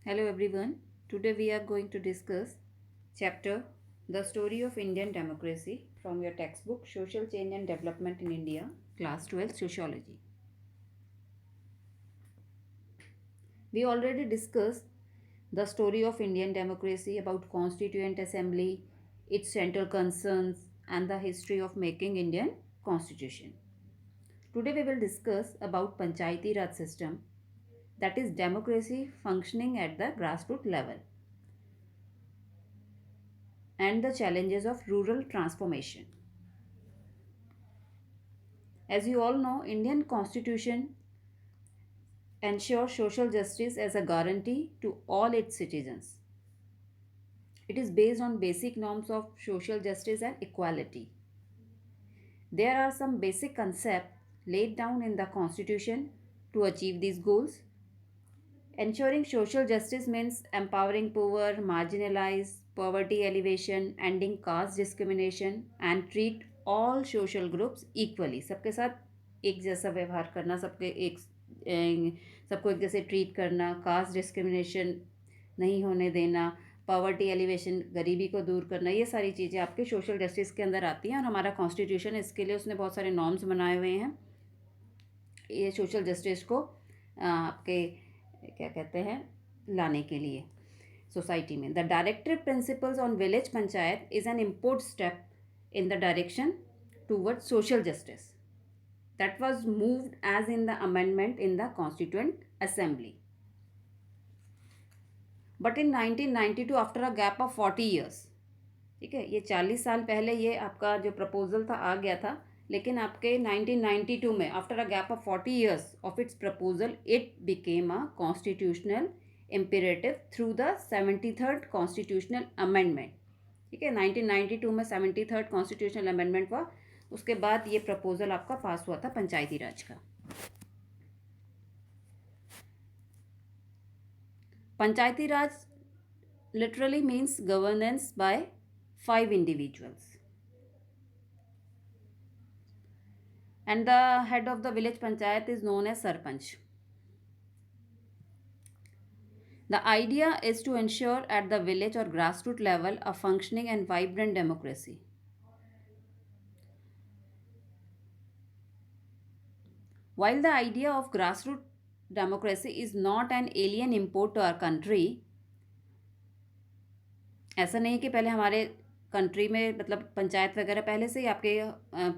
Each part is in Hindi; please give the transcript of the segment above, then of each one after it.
Hello everyone. Today we are going to discuss chapter The Story of Indian Democracy from your textbook Social Change and Development in India, class 12 Sociology. We already discussed the story of Indian democracy about Constituent Assembly, its central concerns and the history of making Indian constitution. Today we will discuss about Panchayati Raj system, that is democracy functioning at the grassroots level, and the challenges of rural transformation. As you all know, Indian constitution ensures social justice as a guarantee to all its citizens. It is based on basic norms of social justice and equality. There are some basic concepts laid down in the constitution to achieve these goals. Ensuring social justice means empowering poor, marginalized, poverty alleviation, ending caste discrimination and treat all social groups equally. सबके साथ एक जैसा व्यवहार करना, सबको एक जैसे ट्रीट करना, कास्ट डिस्क्रिमिनेशन नहीं होने देना, पॉवर्टी एलिवेशन गरीबी को दूर करना, ये सारी चीज़ें आपके सोशल जस्टिस के अंदर आती हैं और हमारा कॉन्स्टिट्यूशन इसके लिए उसने बहुत सारे नॉर्म्स बनाए हुए हैं ये सोशल जस्टिस को आपके क्या कहते हैं लाने के लिए सोसाइटी में. The directive principles on village panchayat is an import step in the direction toward social justice that was moved as in the amendment in the Constituent Assembly. But in 1992 after a gap of 40 years, ठीक है, ये 40 साल पहले ये आपका जो प्रपोजल था आ गया था, लेकिन आपके 1992 में after a gap of 40 years of its proposal it became a constitutional imperative through the 73rd constitutional amendment. ठीक है, 1992 में 73rd constitutional amendment हुआ, उसके बाद ये प्रपोजल आपका पास हुआ था पंचायती राज का. पंचायती राज literally means governance by 5 individuals. And the head of the village panchayat is known as Sarpanch. The idea is to ensure at the village or grassroots level a functioning and vibrant democracy. While the idea of grassroots democracy is not an alien import to our country, ऐसा नहीं कि पहले हमारे कंट्री में मतलब पंचायत वगैरह पहले से ही आपके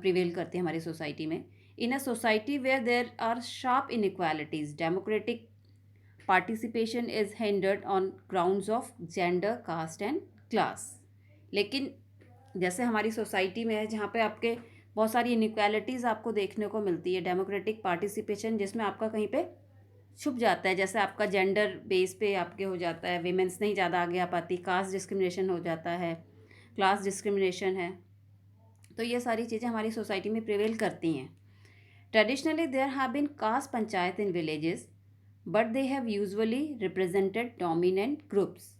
प्रिवेल करती है हमारी सोसाइटी में. In a society where there are sharp inequalities democratic participation is hindered on grounds of gender, caste and class. लेकिन जैसे हमारी सोसाइटी में है जहाँ पे आपके बहुत सारी इनइक्वालिटीज़ आपको देखने को मिलती है, डेमोक्रेटिक पार्टिसिपेशन जिसमें आपका कहीं पे छुप जाता है, जैसे आपका जेंडर बेस पे आपके हो जाता है, वीमेंस नहीं ज़्यादा आगे आ पाती, कास्ट डिस्क्रिमिनेशन हो जाता है, क्लास डिस्क्रिमिनेशन है, तो ये सारी चीज़ें हमारी सोसाइटी में प्रिवेल करती हैं. Traditionally there have been caste panchayat in villages but they have usually represented dominant groups.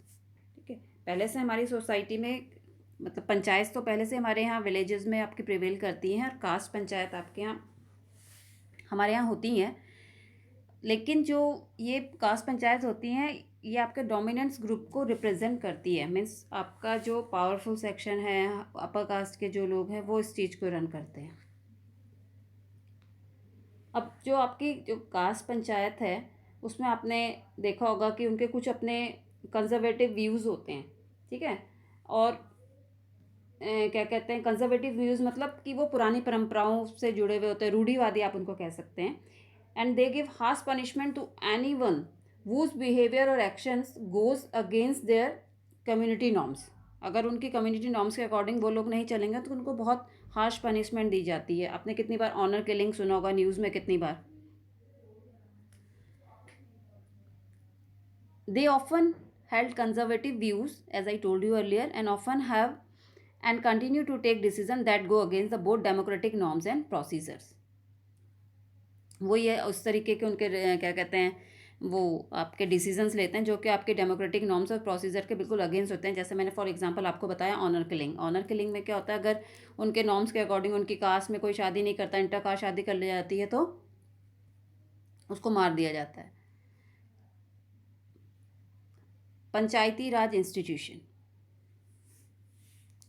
ठीक है, पहले से हमारी सोसाइटी में मतलब पंचायत तो पहले से हमारे यहाँ विलेजेस में आपकी प्रिवेल करती हैं और कास्ट पंचायत आपके यहाँ हमारे यहाँ होती हैं. लेकिन जो ये कास्ट पंचायत होती हैं ये आपके डोमिनेंस ग्रुप को रिप्रेजेंट करती है, मीन्स आपका जो पावरफुल सेक्शन है, अपर कास्ट के जो लोग हैं वो इस चीज़ को रन करते हैं. अब जो आपकी जो कास्ट पंचायत है उसमें आपने देखा होगा कि उनके कुछ अपने कंजर्वेटिव व्यूज़ होते हैं. ठीक है, और क्या कहते हैं कंजर्वेटिव व्यूज़ मतलब कि वो पुरानी परंपराओं से जुड़े हुए होते हैं, रूढ़िवादी आप उनको कह सकते हैं. And they give harsh punishment to anyone whose behavior or actions goes against their community norms. अगर उनकी कम्युनिटी नॉर्म्स के अकॉर्डिंग वो लोग नहीं चलेंगे तो उनको बहुत हार्श पनिशमेंट दी जाती है. आपने कितनी बार ऑनर किलिंग सुना होगा न्यूज़ में, कितनी बार. They often held conservative views as I told you earlier and often have and continue to take decisions that go against the both democratic norms and procedures. वो ये उस तरीके के उनके क्या कहते हैं वो आपके डिसीजंस लेते हैं जो कि आपके डेमोक्रेटिक नॉर्म्स और प्रोसीजर के बिल्कुल अगेंस्ट होते हैं. जैसे मैंने फॉर एग्जांपल आपको बताया ऑनर किलिंग. ऑनर किलिंग में क्या होता है, अगर उनके नॉर्म्स के अकॉर्डिंग उनकी कास्ट में कोई शादी नहीं करता, इंटर कास्ट शादी कर ली जाती है तो उसको मार दिया जाता है. Panchayati Raj institution.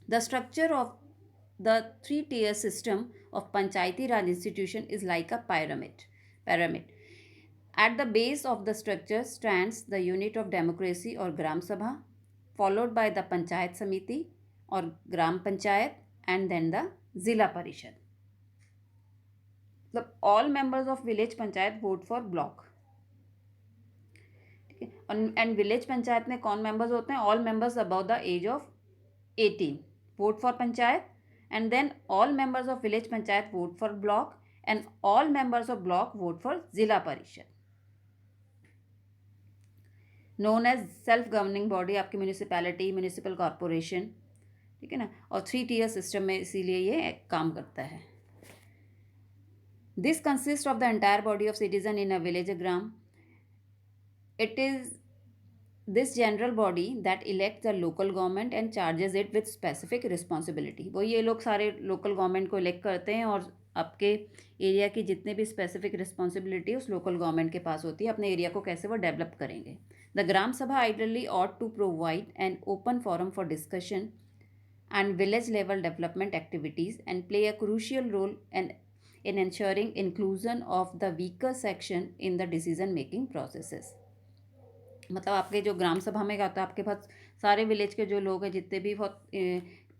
The structure of the three-tier system of Panchayati Raj institution is like a pyramid. At the base of the structure stands the unit of democracy or Gram Sabha, followed by the Panchayat Samiti or Gram Panchayat, and then the Zila Parishad. All members of village panchayat vote for block. And village panchayat में कौन मेंबर्स होते हैं? All members above the age of 18 vote for panchayat, and then all members of village panchayat vote for block, and all members of block vote for zila parishad. Known as self governing body, आपकी म्यूनिसिपैलिटी, म्यूनिसिपल कॉरपोरेशन, ठीक है ना. और 3 टियर सिस्टम में इसीलिए ये काम करता है. This consist of the entire body of citizen in a village gram. It is this general body that elects the local government and charges it with specific responsibility. वो ये लोग सारे लोकल गवर्नमेंट को इलेक्ट करते हैं और आपके एरिया की जितने भी स्पेसिफिक रिस्पॉन्सिबिलिटी उस लोकल गवर्नमेंट के पास होती है, अपने एरिया को कैसे वो डेवलप करेंगे. The gram sabha ideally ought to provide an open forum for discussion and village level development activities and play a crucial role in ensuring inclusion of the weaker section in the decision making processes. मतलब आपके जो ग्राम सभा में क्या होता है, आपके पास सारे विलेज के जो लोग हैं जितने भी बहुत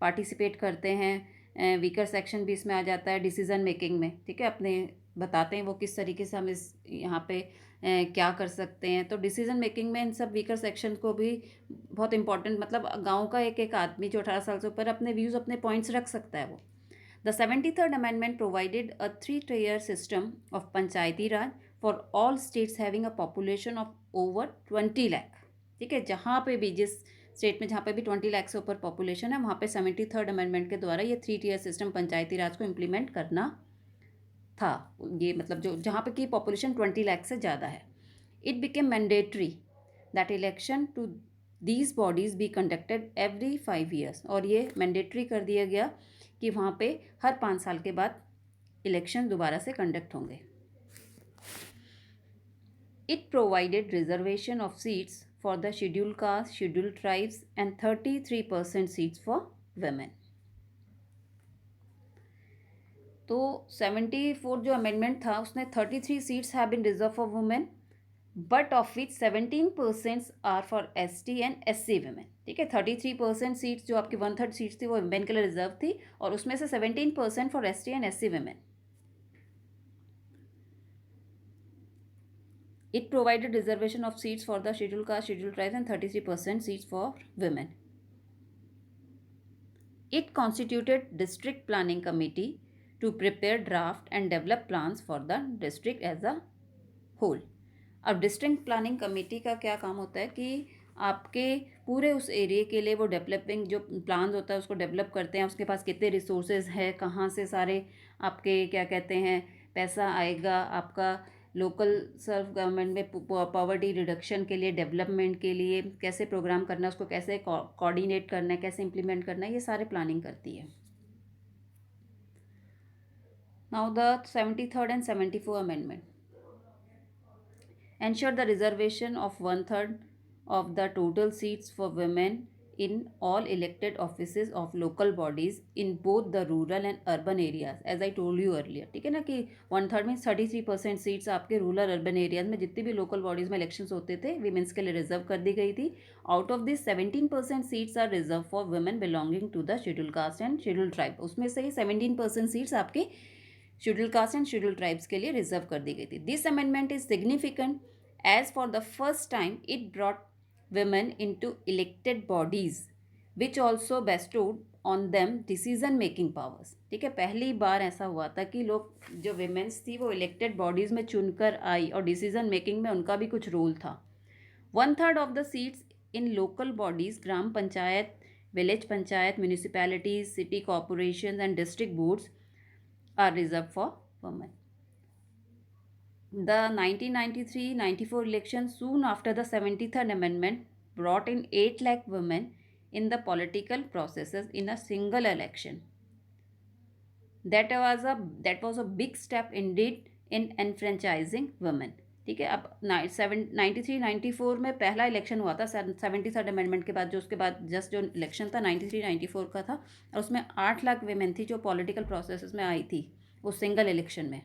पार्टिसिपेट करते हैं, वीकर सेक्शन भी इसमें आ जाता है डिसीज़न मेकिंग में, ठीक है. अपने बताते हैं वो किस तरीके से हम इस यहाँ पे क्या कर सकते हैं. तो डिसीज़न मेकिंग में इन सब वीकर सेक्शन को भी बहुत इंपॉर्टेंट, मतलब गांव का एक एक आदमी जो 18 साल से ऊपर अपने व्यूज़, अपने पॉइंट्स रख सकता है वो. The 73rd amendment provided a 3-tier system of Panchayati Raj for all states having a population of over 20 lakh. ठीक है, जहाँ पे भी जिस स्टेट में जहाँ पे भी 20 लाख से ऊपर पॉपुलेशन है वहाँ पे 73rd अमेंडमेंट के द्वारा ये 3-tier सिस्टम पंचायती राज को इम्प्लीमेंट करना था. ये मतलब जो जहाँ पे की पॉपुलेशन 20 लाख से ज़्यादा है. It became mandatory that election to these bodies be conducted every 5 years. और ये मैंडेटरी कर दिया गया कि वहाँ पे हर 5 साल के बाद इलेक्शन दोबारा से कंडक्ट होंगे. It provided reservation of seats for the scheduled caste, scheduled tribes and 33% seats for women. तो 74 जो अमेंडमेंट था उसने 33 seats have been reserve for women, but of which 17% are for ST and SC women. ठीक है, 33% सीट्स जो आपकी 1/3 सीट्स थी वो वुमेन के लिए रिजर्व थी और उसमें से 17% for ST and SC women. It provided reservation of seats for the scheduled caste, scheduled tribes and 33% seats for women. It constituted district planning committee to prepare draft and develop plans for the district as a whole. अब डिस्ट्रिक्ट प्लानिंग कमेटी का क्या काम होता है कि आपके पूरे उस एरिया के लिए वो डेवलपिंग जो प्लान्स होता है उसको डेवलप करते हैं. उसके पास कितने रिसोर्सेज है, कहाँ से सारे आपके क्या कहते हैं पैसा आएगा, आपका लोकल सेल्फ गवर्नमेंट में पॉवर्टी रिडक्शन के लिए, डेवलपमेंट के लिए कैसे प्रोग्राम करना है, उसको कैसे कोऑर्डिनेट करना है, कैसे इम्प्लीमेंट करना है, ये सारे प्लानिंग करती है. Now the 73rd and 74 amendment ensure the reservation of 1/3 of the total seats for women in all elected offices of local bodies in both the rural and urban areas, as I told you earlier. ठीक है ना कि 1/3 मीन्स 33% सीट्स आपके रूरल अर्बन एरियाज में जितनी भी लोकल बॉडीज़ में इलेक्शंस होते थे वीमेंस के लिए रिजर्व कर दी गई थी. Out of this 17% seats are reserve for women belonging to the schedule caste and schedule tribe. उसमें से ही 17% सीट्स आपके schedule caste and schedule tribes के लिए रिजर्व कर दी गई थी. This amendment is significant as for the first time it brought women into elected bodies which also bestowed on them decision making powers. ठीक है, पहली बार ऐसा हुआ था कि लोग जो women's थी वो elected bodies में चुनकर आई और decision making में उनका भी कुछ रोल था. 1/3 of the seats in local bodies, gram panchayat, village panchayat, municipalities, city corporations and district boards are reserved for women. The 1993-94 election, soon after the 73rd amendment, brought in 8 lakh women in the political processes in a single election. That was a big step indeed in enfranchising women. ठीक है। अब 93-94 में पहला इलेक्शन हुआ था 73rd अमेंडमेंट के बाद, जो उसके बाद जस्ट जो इलेक्शन था 93-94 का था, और उसमें 8 लाख वेमेन थी जो पॉलिटिकल प्रोसेस में आई थी उस सिंगल इलेक्शन में,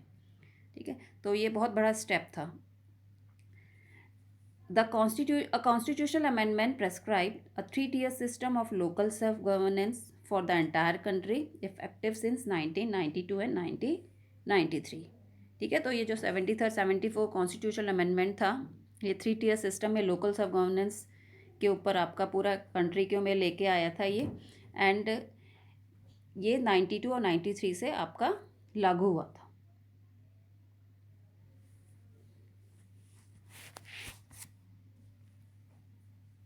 ठीक है। तो ये बहुत बड़ा स्टेप था। A constitutional amendment prescribed a 3-tier system of local self-governance for the entire country, effective since 1992 and 1993, ठीक है। तो ये जो 74 कॉन्स्टिट्यूशनल अमेंडमेंट था, ये 3-tier सिस्टम में लोकल सेल्फ गवर्नेंस के ऊपर आपका पूरा कंट्री के में लेके आया था ये, एंड ये 92 और 93 से आपका लागू हुआ था।